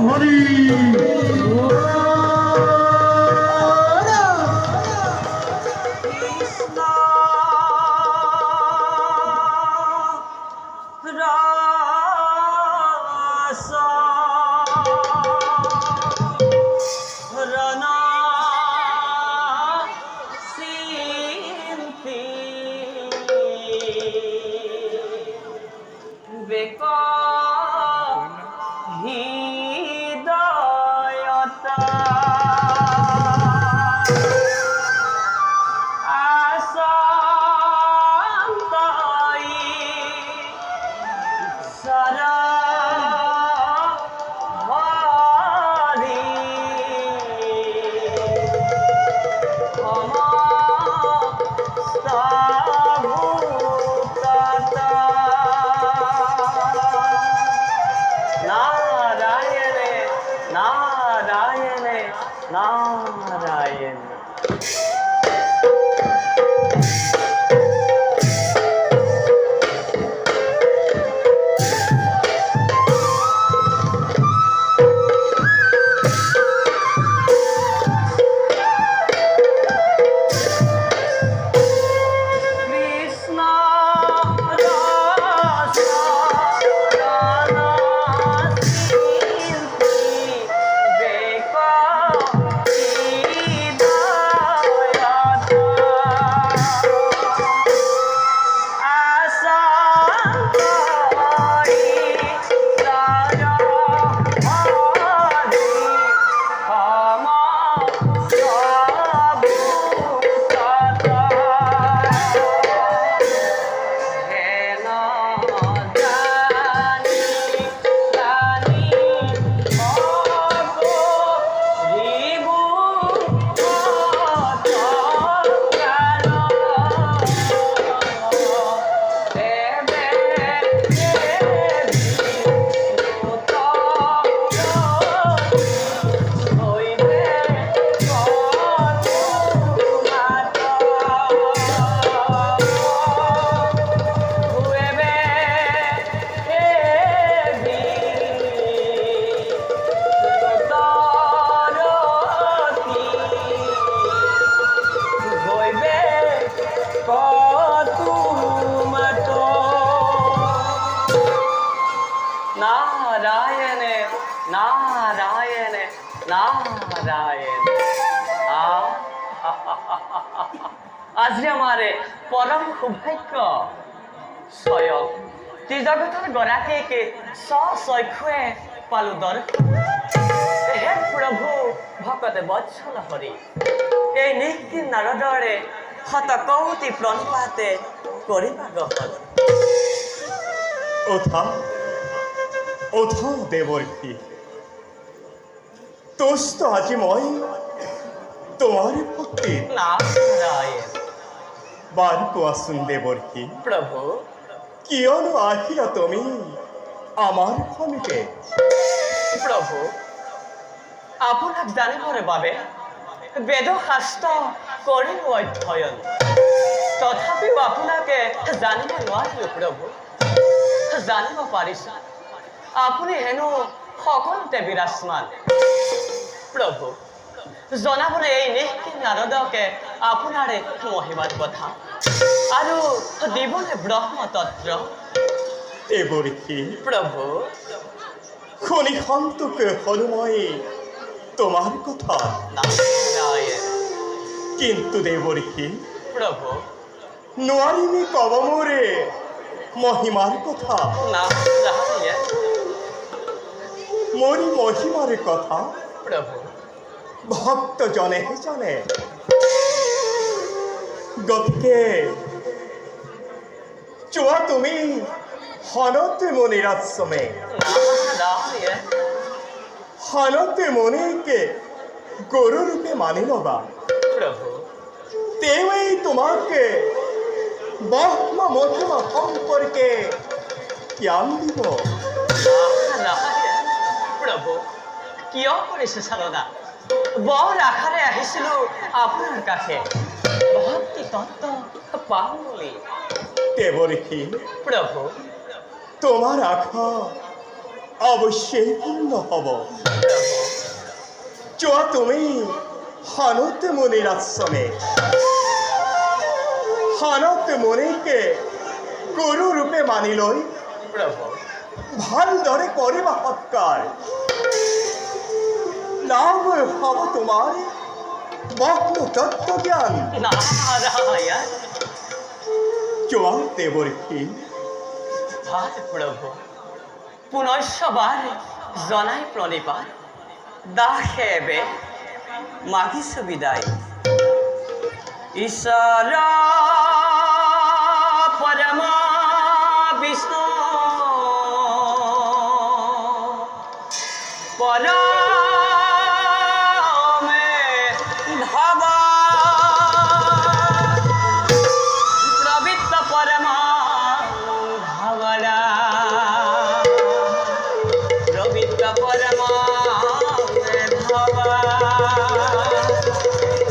হরি নারায়ণ। নারায়ণ নারায়ণ। আজি আমারে পরম সৌভাগ্য স্বয়ং ত্রিজগতৰ গৰাকীকে স্বচক্ষুৱে পালো দৰ্শন। হে প্ৰভু ভকত বৎসল হৰি, এই নিত্যি নাৰদৰে শত কৌটি প্ৰণিপাতে কৰিবা গ্ৰহণ। ওঠা দেৱৰ্ষি, তুষ্ট আজি মই তোমাৰ ভক্তি। নারায়ণ। বাৰ কোৱাচোন দেৱৰ্ষি, প্ৰভু কিয়নো আহিলা তুমি আমাৰ সমীপে? প্ৰভু আপোনাক জানিবৰ বাবে বেদ শাস্ত্ৰ কৰিলো অধ্যয়ন, তথাপিও আপোনাকে জানিব নোৱাৰিলো। প্ৰভু জানিব পাৰিছো আপুনি হেনো সকলোতে বিৰাজমান। প্ৰভু জনাবলৈ এই নিষ্ঠি নাৰদকে আপোনাৰে মহিমাৰ কথা আৰু দিবলৈ ব্ৰহ্মতন্ত্ৰ। দেৱৰ্ষি প্ৰভু শুনি সন্তোষ হলো মই তোমাৰ কথা। নারায়ণ। কিন্তু দেৱৰ্ষি প্ৰভু নোৱাৰিমে কব মোৰে মহিমাৰ কথা। নারায়ণ। মোৰি মহিমাৰ কথা প্ৰভু ভক্তজনেহে জানে, গতিকে চোৱা তুমি হনতে মনিৰ আশ্ৰমে নারায়ণ। হনতে মনিকে গৰুৰূপে মানি ল'বা। প্ৰভু তেওঁই তোমাকে ব্ৰহ্ম মহিমা সম্পৰ্কে জ্ঞান দিব। নারায়ণ। প্ৰভু কিয় কৰিছে চালনা? বৰ আশাৰে আহিছিলো আপোনাৰ কাষে, ভক্তি তত্ত্ব পাম বুলি। দেৱৰ্ষি প্ৰভু তোমাৰ আশা অবশ্যই পূর্ণ হব। চোৱা তুমি হনত মুনিৰ আশ্ৰমে হনত মুনিকে গুৰু ৰূপে মানি লৈ প্রভু ভালদৰে কৰিবা সৎকাৰ। নাম হব তোমাৰ ব্ৰহ্ম তত্ত্ব জ্ঞান। নারায়ণ চোৱা দেৱৰ্ষি, হাত প্রভু পুনঃসবার জনাই প্রণিপাত দাসেবে মাগিছো বিদায়। ঈশ্বর পরম বিষ্ণু পরমে ভব প্রবৃত্ত পরম ভবনা প্রবৃত্ত পরম ভব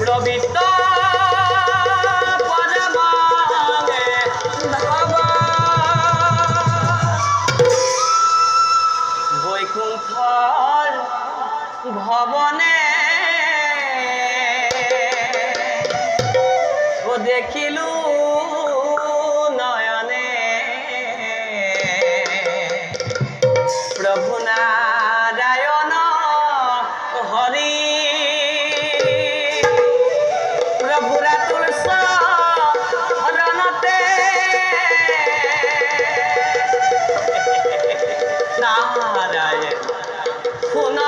প্রবৃত্ত পরম ভব বৈকুণ্ঠর ভবনে ও দেখিলু নয়নে প্রভু নারায়ণ হরি প্রভুরা তুলস হরণতে নারায়ণ খুন